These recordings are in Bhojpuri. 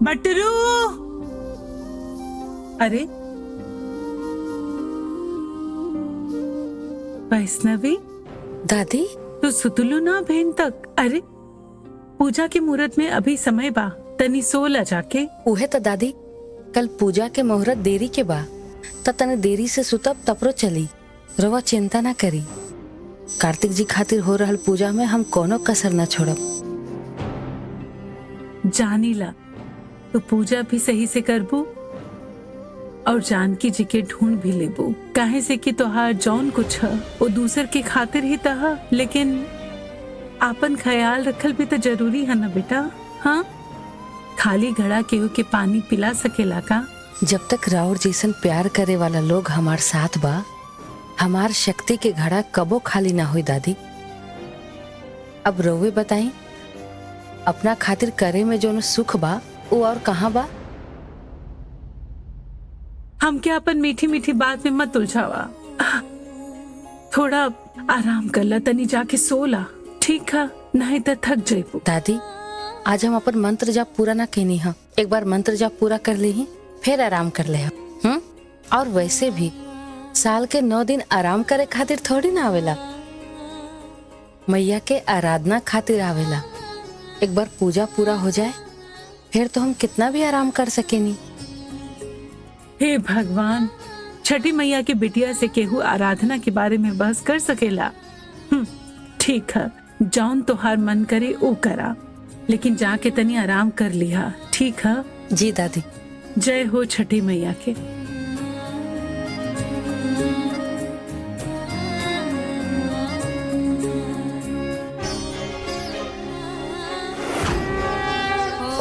बटरू। अरे वैष्णवी, दादी तू सुतलू ना भेन तक? अरे पूजा के मुहूर्त में अभी समय बा, तनी सोला जाके। उहे तो दादी, कल पूजा के मुहूर्त देरी के बा, त तने देरी से सुतब तपरो चली। रवा चिंता ना करी, कार्तिक जी खातिर हो रहल पूजा में हम कोनो कसर ना छोड़ब। जानीला तो पूजा भी सही से करबू और जानकी जी के ढूंढ भी लेबू, काहे से कि तोहार जौन कुछ है वो दूसर के खातिर ही तह, लेकिन आपन ख्याल रखल भी तो जरूरी है ना बेटा। हाँ, खाली घड़ा केहू के पानी पिला सकेला का? जब तक राउर जैसन प्यार करे वाला लोग हमार साथ बा, हमार शक्ति के घड़ा कबो खाली ना हुई दादी। अब रउवे बताई, अपना खातिर करे में जो सुख बा वो और कहाँ बा? हम क्या अपन मीठी मीठी बात में मत उलझावा, थोड़ा आराम कर ला, तनी जाके सोला, ठीक है? नहीं तो थक जाइबू। दादी, आज हम अपन मंत्र जाप पूरा ना कहनी है, एक बार मंत्र जाप पूरा कर ली ही फिर आराम कर ले। और वैसे भी साल के 9 दिन आराम करे खातिर थोड़ी ना आवेला, मैया के आराधना खातिर आवेला। एक बार पूजा पूरा हो जाए फिर तो हम कितना भी आराम कर सकेनी। हे भगवान, छठी मैया के बिटिया से केहू आराधना के बारे में बहस कर सकेला? ठीक है, जौन तोहार मन करे वो करा, लेकिन जाके तनी आराम कर लिहा, ठीक है? जी दादी। जय हो छठी मैया के।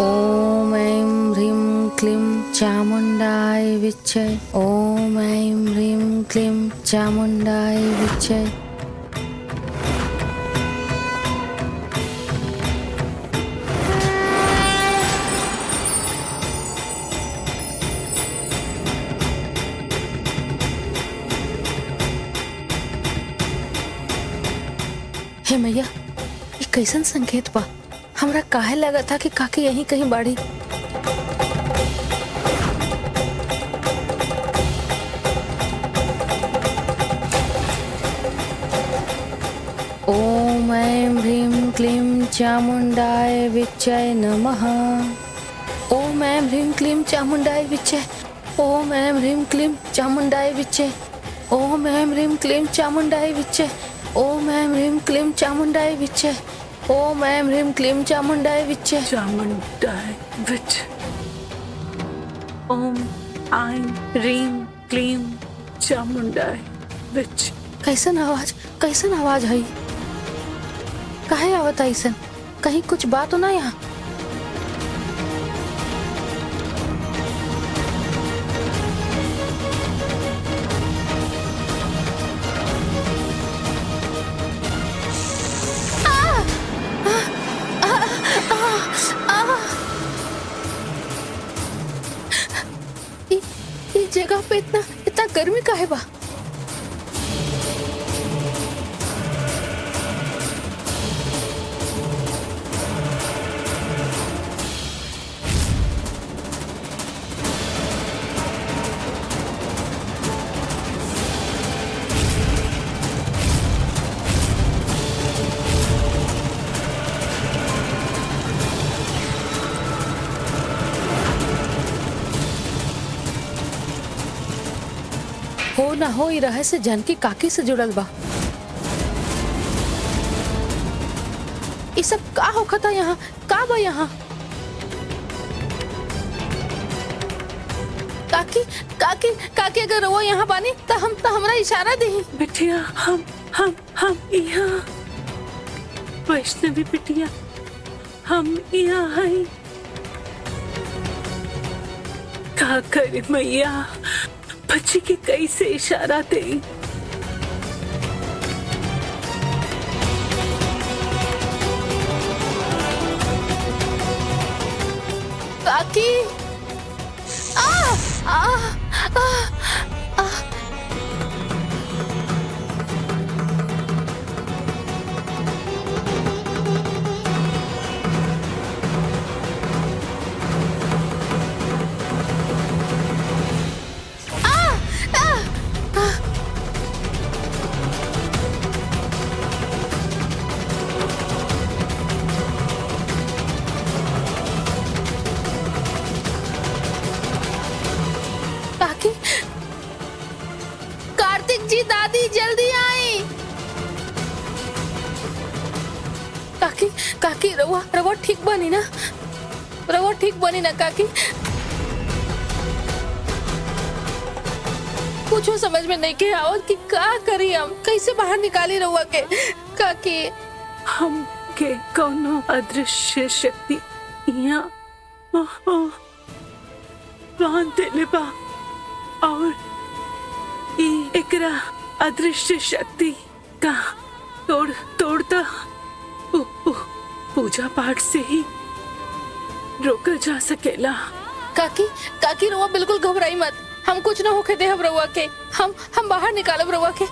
ओम ऐं ह्रीं क्लीं चामुंडाय विच्चे। ओम ऐं ह्रीं क्लीं चामुंडाय विच्चे। हे मैया, ये कैसन संकेत बा? हमरा काहे लगा था कि काकी यहीं कहीं बाड़ी। ओम ऐं ह्रीं क्लीं चामुंडाय विच्चे नमः। ओम ऐं ह्रीं क्लीं चामुंडाय विच्चे। ओम ऐं ह्रीं क्लीं चामुंडाय विच्चे। ओम ऐं ह्रीं क्लीं चामुंडाय विच्चे। ओम ऐं ह्रीं क्लीं चामुंडाय विच्चे। ओम ऐं ह्रीं क्लीं चामुंडाय विच्चे। चामुंडाय विच्चे। ओम ऐं ह्रीं क्लीं चामुंडाय विच्चे। कैसन आवाज है? काहे आवत ऐसन? कहीं कुछ बात हो ना यहाँ? इस जगह पे इतना गर्मी काहे बा? हो ना हो, ये रहस्य जानकी काकी से जुड़ल बा। ये सब का होखता यहाँ? का बा यहाँ? काकी काकी काकी, अगर वो यहाँ बानी तो हमरा इशारा दी। बिटिया, हम यहाँ। वैष्णवी बिटिया, हम यहाँ हैं। का करे मैया, बच्ची के कैसे इशारा दे? काकी, आ आ आ आ काकी, कार्तिक जी, दादी जल्दी आई। काकी, काकी, रवा रवा ठीक बनी ना? रवा ठीक बनी ना काकी? कुछ समझ में नहीं के आओ कि का करी, हम कैसे बाहर निकाली रवा के। काकी, हम के कोनो अदृश्य शक्ति यहाँ बांध देले बा और एकरा अदृश्य शक्ति का तोड़ता पूजा पाठ से ही रोका जा सकेला। काकी, काकी रवा बिल्कुल घबराई मत, हम कुछ ना होके दे हम रवा के, हम बाहर निकालब रवा के।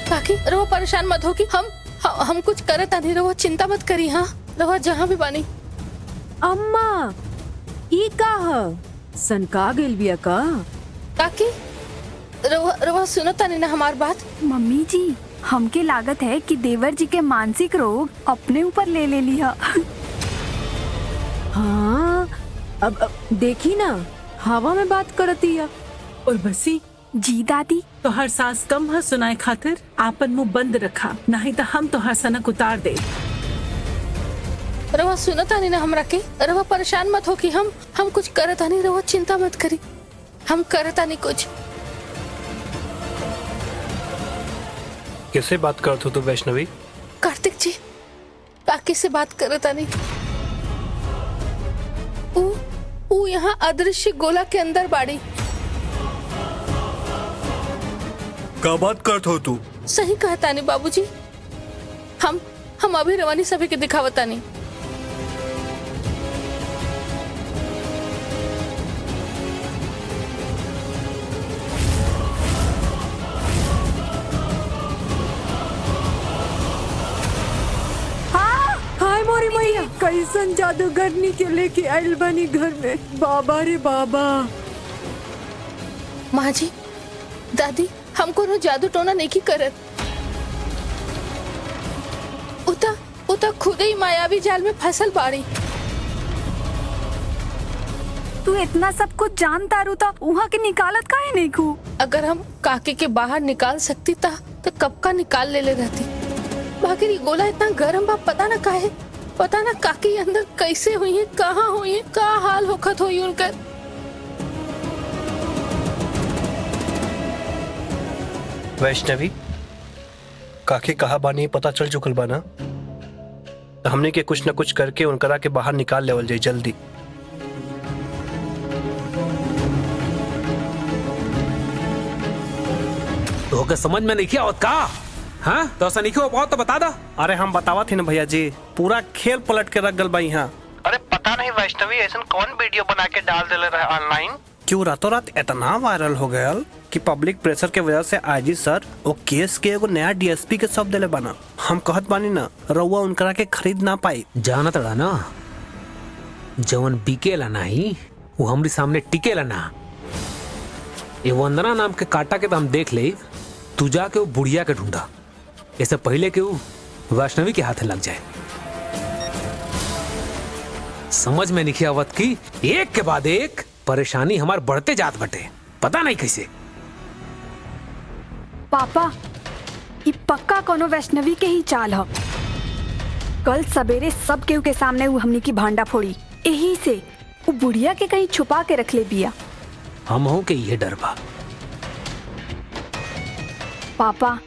काकी रवा परेशान मत हो कि हम कुछ करे तानी, रवा चिंता मत करी। हाँ रवा जहाँ भी बानी। अम्मा ई का ह? सनका गेल बिया का? काकी रवा सुनो तानी ना हमार बात? मम्मी जी, हमके लागत है कि देवर जी के मानसिक रोग अपने ऊपर ले लिया। हाँ अब देखी ना, हवा में बात करती है। और बसी जी दादी। तो हर सास कम है सुनाए खातिर आपन मुंह बंद रखा, नहीं तो हम तो हर सनक उतार दे। रवा सुनो तानी ना हमरा के? रवा परेशान मत हो कि हम कुछ करे तानी, रवा चिंता मत करी, हम करे तानी कुछ। किससे बात करत हो तू वैष्णवी? कार्तिक जी, काकी से बात करे तानी। ऊ यहाँ अदृश्य गोला के अंदर बाड़ी। का बात करत हो तू? सही कहता नहीं बाबूजी, हम अभी रवानी सभी के दिखावता नहीं। हाय मोरी मैया, कैसन जादूगरनी के लेके आइल बनी घर में। बाबा रे बाबा। माँ जी, दादी, हम कोनो जादू टोना नहीं की करत। उता खुद ही मायावी जाल में फसल बाड़ी। तू इतना सब कुछ जानता रू तो वहाँ के निकालत काहे नहीं खू? अगर हम काकी के बाहर निकाल सकती था तो कब का निकाल ले रहती। बाकी ये गोला इतना गर्म बा, पता ना काहे, पता ना काकी अंदर कैसे हुई है, कहाँ हुई है, का हाल होखत हुई उनकर। वैष्णवी, काकी कहा बानी पता चल चुकल बाना, तो हमने के कुछ न कुछ करके उनकरा के बाहर निकाल लेवल जाए जल्दी। तो के समझ में नहीं किया होत का? हाँ तो ऐसा नहीं क्यों बहुत तो बता दा। अरे हम बतावा थे ना भैया जी, पूरा खेल पलट के रख गल बा यहाँ। अरे पता नहीं वैष्णवी ऐसा कौन वीडियो बना के डाल देले रहे ऑनलाइन, क्यों रातों रात इतना वायरल हो गया कि पब्लिक प्रेशर के वजह से आईजी सर वो केस के एगो नया डीएसपी के सब देले बना। हम कहत बानी ना रउआ उनकरा के खरीद ना पाई। जाना तड़ा ना, जवन बिकेला नहीं वो हमारे सामने टिकेला ना। ये वंदना नाम के काटा के तो हम देख ले, तू जाके वो बुढ़िया के ढूंढा, इससे पहले कि वो वैष्णवी के हाथ लग जाए। समझ में नहीं आवत की एक के बाद एक परेशानी हमार बढ़ते जात बटे, पता नहीं कैसे। पापा, ये पक्का कोनो वैष्णवी के ही चाल ह। कल सवेरे सब केहू के सामने वो हमनी की भांडा फोड़ी, यही से वो बुढ़िया के कहीं छुपा के रख ले बिया। हम हो के ये डर बा। पापा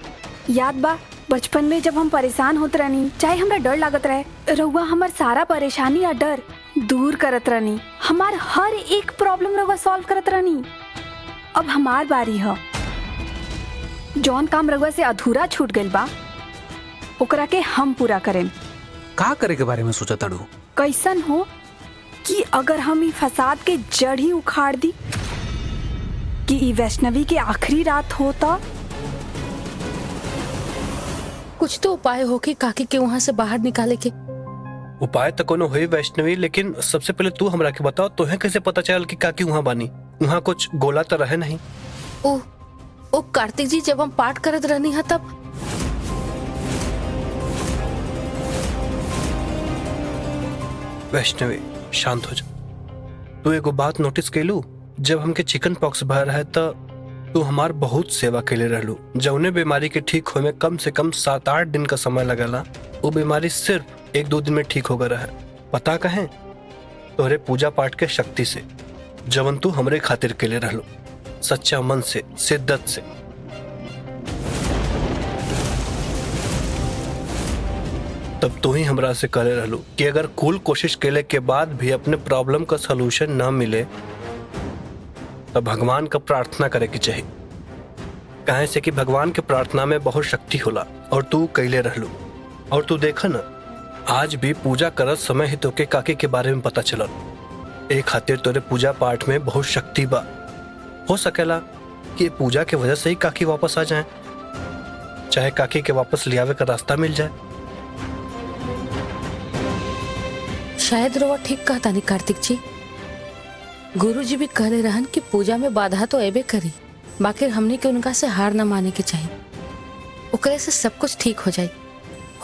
याद बा बचपन में जब हम परेशान होत रहनी, चाहे हमरा डर लागत रहे, रउआ हमार सारा परेशानी या डर दूर करत रहनी, हमार हर एक प्रॉब्लम रउआ सॉल्व करत रहनी। अब हमार बारी है, जौन काम रउआ से अधूरा छूट गइल बा ओकरा के हम पूरा करें। का करे के बारे में सोचा तड़ू? कैसन हो कि अगर हम ई फसाद के जड़ ही उखाड़ दी, कि ई वैष्णवी के आखिरी रात होता। कुछ तो उपाय हो कि काकी के वहाँ से बाहर निकाले के। उपाय तो कोनो हुई वैष्णवी, लेकिन सबसे पहले तू हमरा के बताओ, तुम्हें कैसे पता चल कि काकी वहाँ बानी? वहाँ कुछ गोला तो रहे नहीं। ओ कार्तिक जी, जब हम पाठ करत रहनी है तब। वैष्णवी शांत हो जा, तू एगो बात नोटिस कैलू, जब हमके चिकन पॉक्स भर है तो तू हमार बहुत सेवा कैले रहलू। जौने बीमारी के ठीक होए में कम से कम 7-8 दिन का समय लगला, वो बीमारी सिर्फ 1-2 दिन में ठीक हो गया है। पता कहे तोहरे पूजा पाठ के शक्ति से, जवन तू हमरे खातिर कैले रहलू, सच्चा मन से, शिद्दत से। तब तू ही हमरा से करे रहलू कि अगर कुल कोशिश कैले के बाद भी अपने प्रॉब्लम का सलूशन ना मिले तो भगवान का प्रार्थना करे की चाहिए। कहे से कि भगवान के प्रार्थना में बहुत शक्ति होला और तू कैले रहलू। और तू देखा ना, आज भी पूजा करत समय ही तोके काकी के बारे में पता चलल। एक खातिर तोरे पूजा पाठ में बहुत शक्ति बा। हो सकेला कि पूजा के वजह से ही काकी वापस आ जाए, चाहे काकी के वापस ले आवे का रास्ता मिल जाए। शायद रोवा ठीक कहता नहीं कार्तिक जी। गुरुजी भी कहले रहन कि पूजा में बाधा तो एबे करी, बाकी हमने के उनका से हार ना माने के चाहिए। ओकरे से सब कुछ ठीक हो जाए।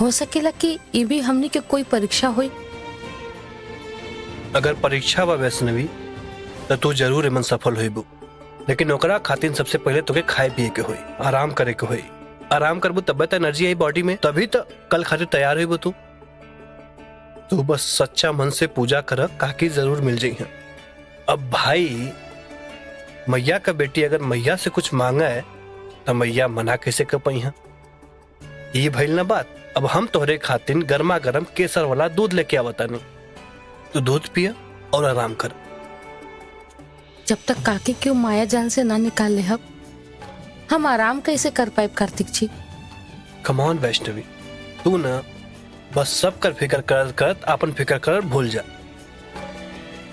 हो सकेला कि ये भी हमने के कोई परीक्षा हुई। अगर परीक्षा बा वैष्णवी तो तू जरूर एमन सफल होइबू, लेकिन ओकरा खातिर सबसे पहले तोके खाए पिए के होई, आराम करे के होई। आराम करबू तब तो एनर्जी आई बॉडी में, तभी तो कल खातिर तैयार होइबू। तू बस सच्चा मन से पूजा कर, काकी जरूर मिल जाई है। अब भाई, मैया का बेटी अगर मैया से कुछ मांगा है तो मैया मना कैसे कर पाई है? ये भइल ना बात। अब हम तोहरे खातिर गर्मा गर्म केसर वाला दूध लेके आवता नहीं, तू दूध पिया और आराम कर। जब तक काकी क्यों माया जाल से ना निकाल ले हम आराम कैसे कर पाए कार्तिक जी? कम ऑन वैष्णवी, तू ना बस सब कर फिक्र कर अपन फिक्र कर भूल जा।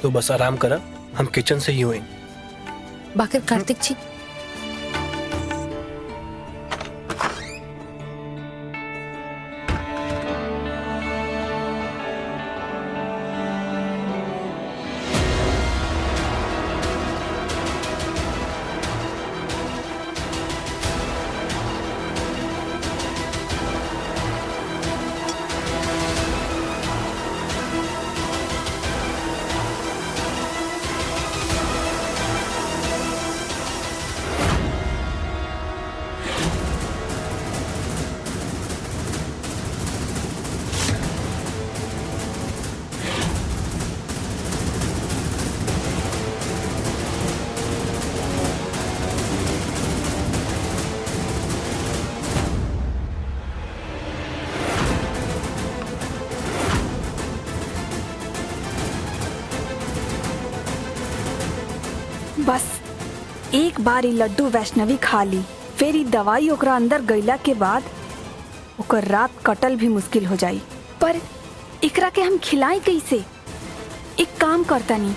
तू बस आराम कर, हम किचन से ही हुए। बाकी कार्तिक जी, बस एक बार ई लड्डू वैष्णवी खा ली, फिर ई दवाई ओकरा अंदर गईला के बाद ओकर रात कटल भी मुश्किल हो जाई। पर एकरा के हम खिलाई कैसे? एक काम करतानी,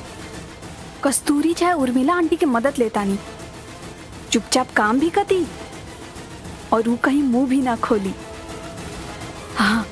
कस्तूरी चाहे उर्मिला आंटी के मदद लेतानी, चुपचाप काम भी करती और वो कहीं मुंह भी ना खोली। हाँ,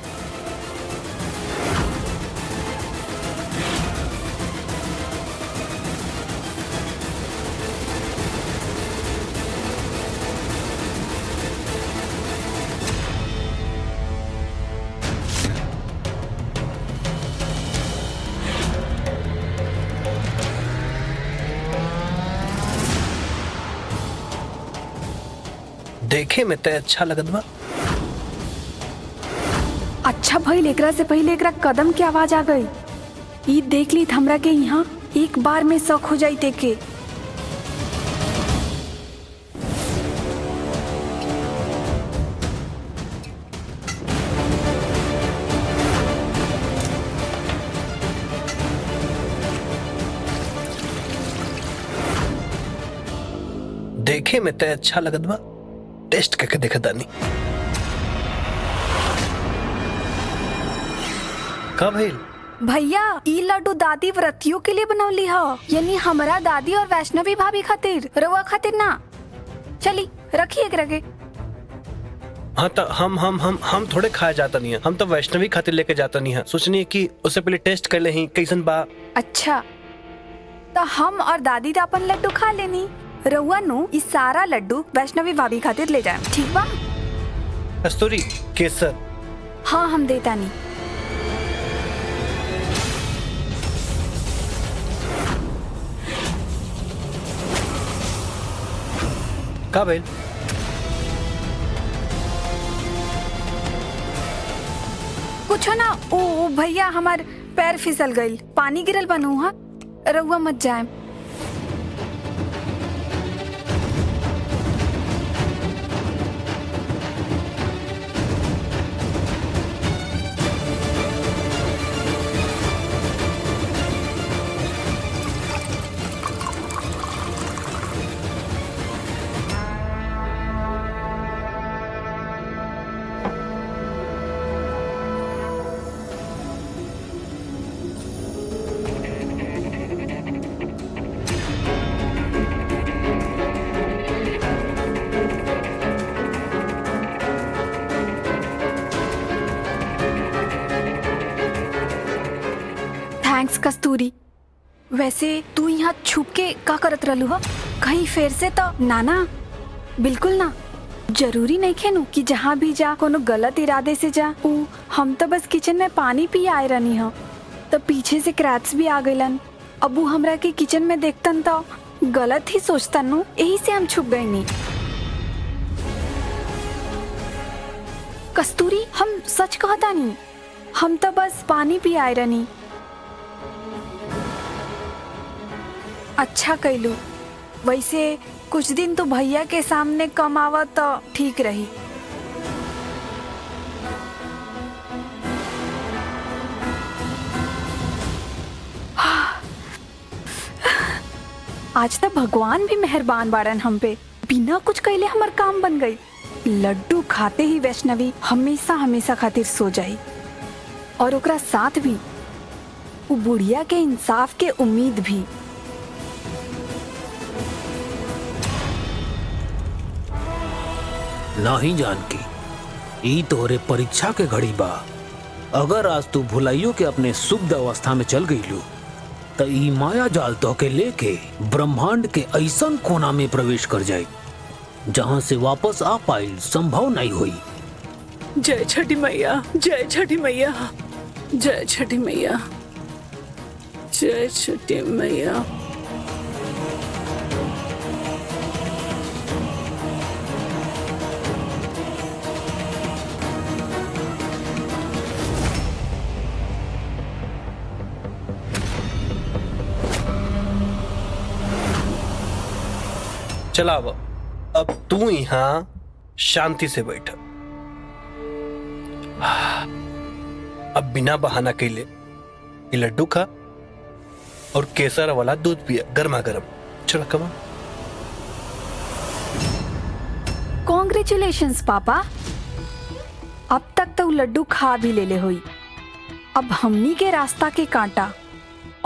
देखे में तय अच्छा लगत बा। अच्छा भइल एकरा से पहले एकरा कदम की आवाज आ गई। ई देख ली हमरा के यहाँ एक बार में शौक हो जाई के। देखे में तय अच्छा लगत बा, टेस्ट करके देखा दानी। कब है भैया ई लड्डू दादी व्रतियों के लिए बनौली है, यानी हमारा दादी और वैष्णवी भाभी खातिर, रवा खातिर ना। चली रखिए एक रखे। हाँ तो हम थोड़े खाया जाता नहीं है, हम तो वैष्णवी खातिर लेके जाता नहीं है। सोचनी कि उससे पहले टेस्ट कर ले ही कैसन बा। अच्छा तो हम और दादी तो अपन लड्डू खा लेनी, रउआ नु इस सारा लड्डू वैष्णवी भाभी खातिर ले जाए, ठीक बा? कस्तूरी केसर। हाँ हम देता नहीं। का भइल? कुछ ना, ओ भैया हमार पैर फिसल गईल, पानी गिरल बनू। हाँ रउआ मत जाए। थैंक्स कस्तूरी। वैसे तू यहाँ छुप के का करत रहलू हो? कहीं फेर से तो ना बिल्कुल ना। जरूरी नहीं खेनू कि जहाँ भी जा कोनो गलत इरादे से जा। हम तो बस किचन में पानी पी आए रहनी हो, तो पीछे से क्रैक्स भी आ गइलन। अबू हमरा के किचन में देखतन तो गलत ही सोचतन नु, यही से हम छुप गए नी। कस्तूरी हम सच कहता नहीं, हम तो बस पानी पी आए रहनी। अच्छा कैलू। वैसे कुछ दिन तो भैया के सामने कम आवा तो ठीक रही। आज तक भगवान भी मेहरबान बाड़न हम पे, बिना कुछ कहले हमार काम बन गई। लड्डू खाते ही वैष्णवी हमेशा हमेशा खातिर सो जाई, और ओकरा साथ भी वो बुढ़िया के इंसाफ के उम्मीद भी। नहीं जानकी, ई तोहरे परीक्षा के घड़ी बा। अगर आज तू भुलाइयो के अपने सुप्त अवस्था में चल गईलू तो ई माया जाल तो के लेके ब्रह्मांड के ऐसन कोना में प्रवेश कर जाए जहां से वापस आ पाइल संभव नहीं हुई। जय छठी मैया, जय छठी मैया, जय छठी मैया, जय छठी मैया। चला अब तू यहाँ शांति से बैठ। अब बिना बहाना कैले ये लड्डू खा और केसर वाला दूध पिया गर्मा गर्म। चला कमा। कॉन्ग्रेचुलेशंस पापा, अब तक तो लड्डू खा भी ले हुई। अब हमनी के रास्ता के कांटा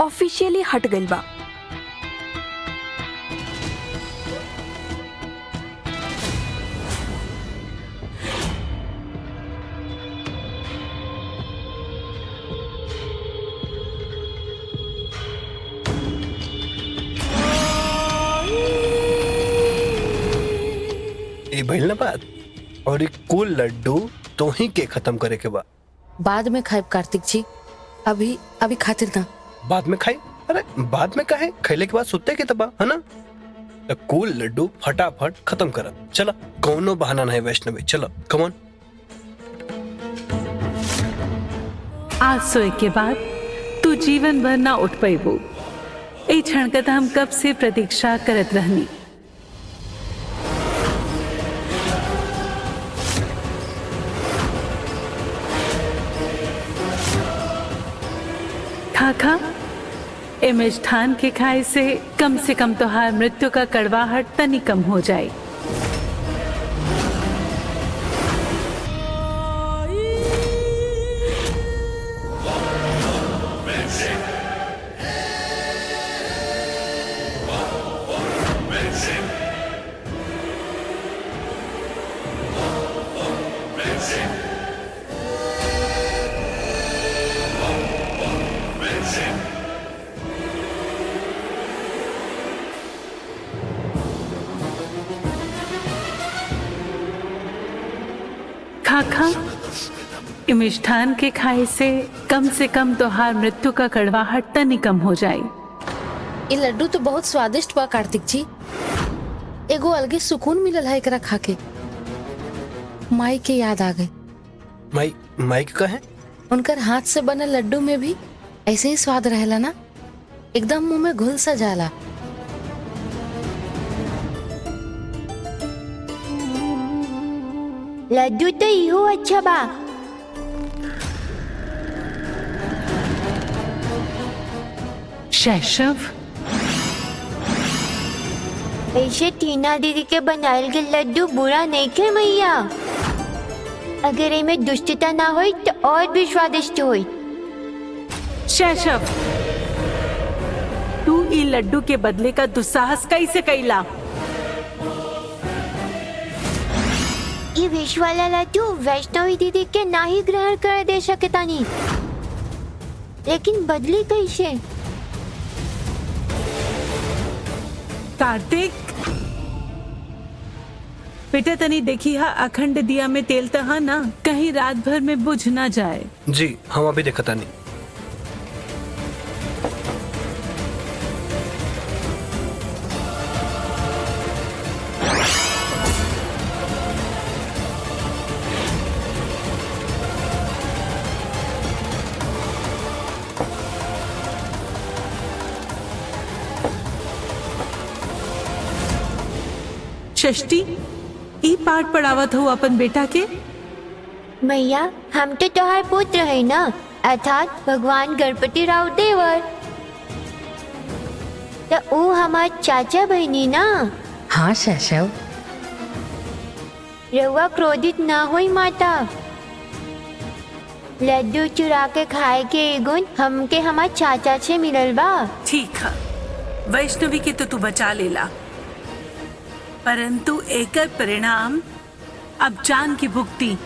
ऑफिशियली हट गइल बा। भइल ना बात। और एक कुल लड्डू तो ही के खत्म करे के बाद में खाए कार्तिक जी, अभी अभी खातिर ना। बाद में खाई? अरे बाद में काहे? खैले के बाद सुते के तबा है ना। तो कुल लड्डू फटाफट खत्म कर। चला, कौनो बहाना नहीं वैष्णवी। चलो कमॉन। आज सोए के बाद तू जीवन भर ना उठ पैबू। ए क्षण का हम कब से प्रतीक्षा करत रहनी। खा ए मिष्ठान के खाए से कम तोहार मृत्यु का कड़वाहट तनी कम हो जाए। खा ए मिष्ठान के खाए से कम तोहार मृत्यु का कड़वाहट तनी कम हो जाए। ये लड्डू तो बहुत स्वादिष्ट बा कार्तिक जी। एगो अलगे सुकून मिलल है एकरा खा के। माई के याद आ गई। माइक का है? उनकर हाथ से बने लड्डू में भी ऐसे ही स्वाद रहेला ना, एकदम मुंह में घुल सा जाला। लड्डू तो इहो अच्छा बा। शैशव, ऐसे टीना दीदी के बनायल के लड्डू बुरा नहीं के मैया। अगर इनमें दुष्टता ना हो तो और भी स्वादिष्ट हो। शैशव, तू ई लड्डू के बदले का दुस्साहस कैसे कैला? ये विष वाला लड्डू वैष्णवी दीदी के ना ही ग्रहण कर दे सकता नहीं, लेकिन बदली कैसे? कार्तिक, बेटा तनी देखी हा अखंड दिया में तेल तहा ना, कहीं रात भर में बुझ ना जाए। जी हम अभी देखता नहीं। षष्ठी, ई पाठ पढ़ावत हो अपन बेटा के? मैया हम तो तोहार पुत्र है ना, अर्थात भगवान गणपति राव देवर। तो वो हमार चाचा बहनी ना। हाँ शैशव, रउआ क्रोधित ना होई माता। लड्डू चुरा के खाए के गुण हमके हमार चाचा से मिलल बा। ठीक है, वैष्णवी के तो तू बचा लेला, परंतु एकर परिणाम अब जान की भुगती।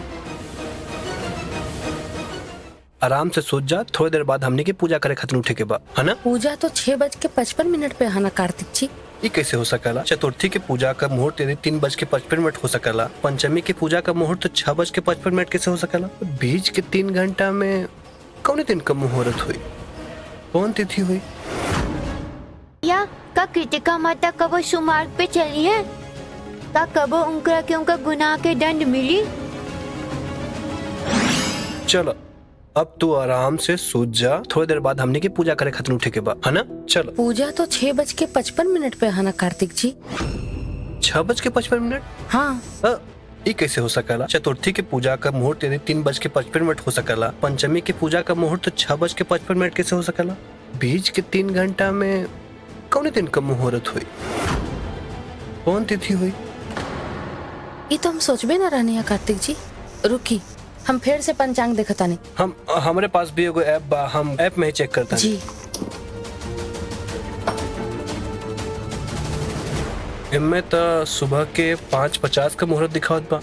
आराम से सोच जा, थोड़ी देर बाद हमने की पूजा करे खत्म उठे के बाद, है ना? पूजा तो 6:55 पे है ना कार्तिक जी। ये कैसे हो सकेला? चतुर्थी की पूजा का मुहूर्त यदि 3:55 हो सकेला, पंचमी की पूजा का मुहूर्त 6:55 कैसे हो सकेला? बीच के 3 घंटा में कौन दिन का मुहूर्त हुई? कौन तिथि हुई? या का कृतिका माता कबो सुमार्ग पे चली है? का कबो उनका के उनका गुनाह के दंड मिली? चलो अब तू आराम से सोच जा, थोड़ी देर बाद हमने की पूजा करे खत्म उठे के बाद, है ना? चलो। पूजा तो 6:55 पे है ना कार्तिक जी। 6:55? हाँ। ये कैसे हो सकेला? चतुर्थी की पूजा का मुहूर्त यदि 3:55 हो सकेला, पंचमी की पूजा का मुहूर्त 6:55 कैसे हो सकेला? बीच के 3 घंटा में कौन दिन का मुहूर्त हुई? कौन तिथि हुई? ये तो हम सोचबे ना रहनी है कार्तिक जी। रुकी, हम फिर से पंचांग देखता नहीं। हमारे पास भी एगो ऐप बा, हम ऐप में ही चेक करता जी। इनमें तो सुबह के 5:50 का मुहूर्त दिखावत बा।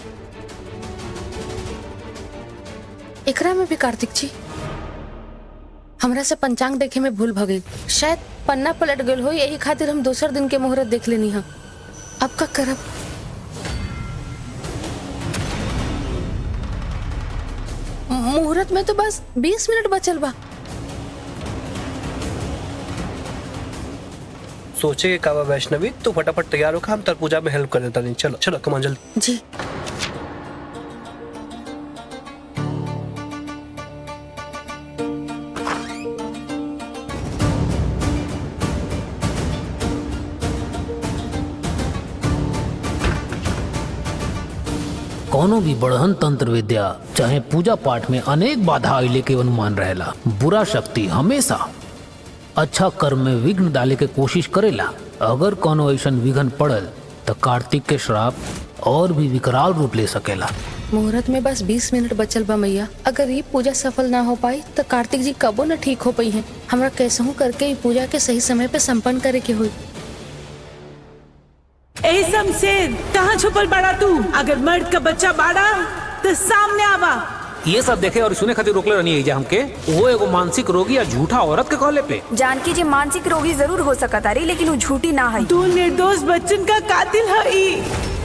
एकरा में भी कार्तिक जी हमरा से पंचांग देखे में भूल भगई, शायद पन्ना पलट गल हो, यही खातिर हम दूसर दिन के मुहूर्त देख लेनी है। अब का करब? मुहूर्त में तो बस 20 मिनट बचल बा। सोचे के काबा वैष्णवी, तो फटाफट तैयार होकर हम तर पूजा में हेल्प कर देता नहीं। चलो चलो कमान जल्दी। जी। कोनो भी बढ़हन तंत्र विद्या चाहे पूजा पाठ में अनेक बाधा आइले के अनुमान रहेला। बुरा शक्ति हमेशा अच्छा कर्म में विघ्न डाले के कोशिश करेला। अगर कोनो ऐसन विघ्न पड़ल तो कार्तिक के श्राप और भी विकराल रूप ले सकेला। मुहूर्त में बस 20 मिनट बचल बा मैया। अगर ये पूजा सफल ना हो पाई तो कार्तिक जी कबो न ठीक हो पाई है। हमरा कैसे करके ये पूजा के सही समय पे संपन्न करे के हुई। ए शमशेर, कहाँ छुपल बाड़ा तू? अगर मर्द का बच्चा बाड़ा तो सामने आवा। ये सब देखे और सुने खातिर रोकले रहनी है हमके। वो एगो मानसिक रोगी या झूठा औरत के कहले पे। जानकी जी मानसिक रोगी जरूर हो सकता रही, लेकिन वो झूठी ना है। तू निर्दोष बच्चन का कातिल है।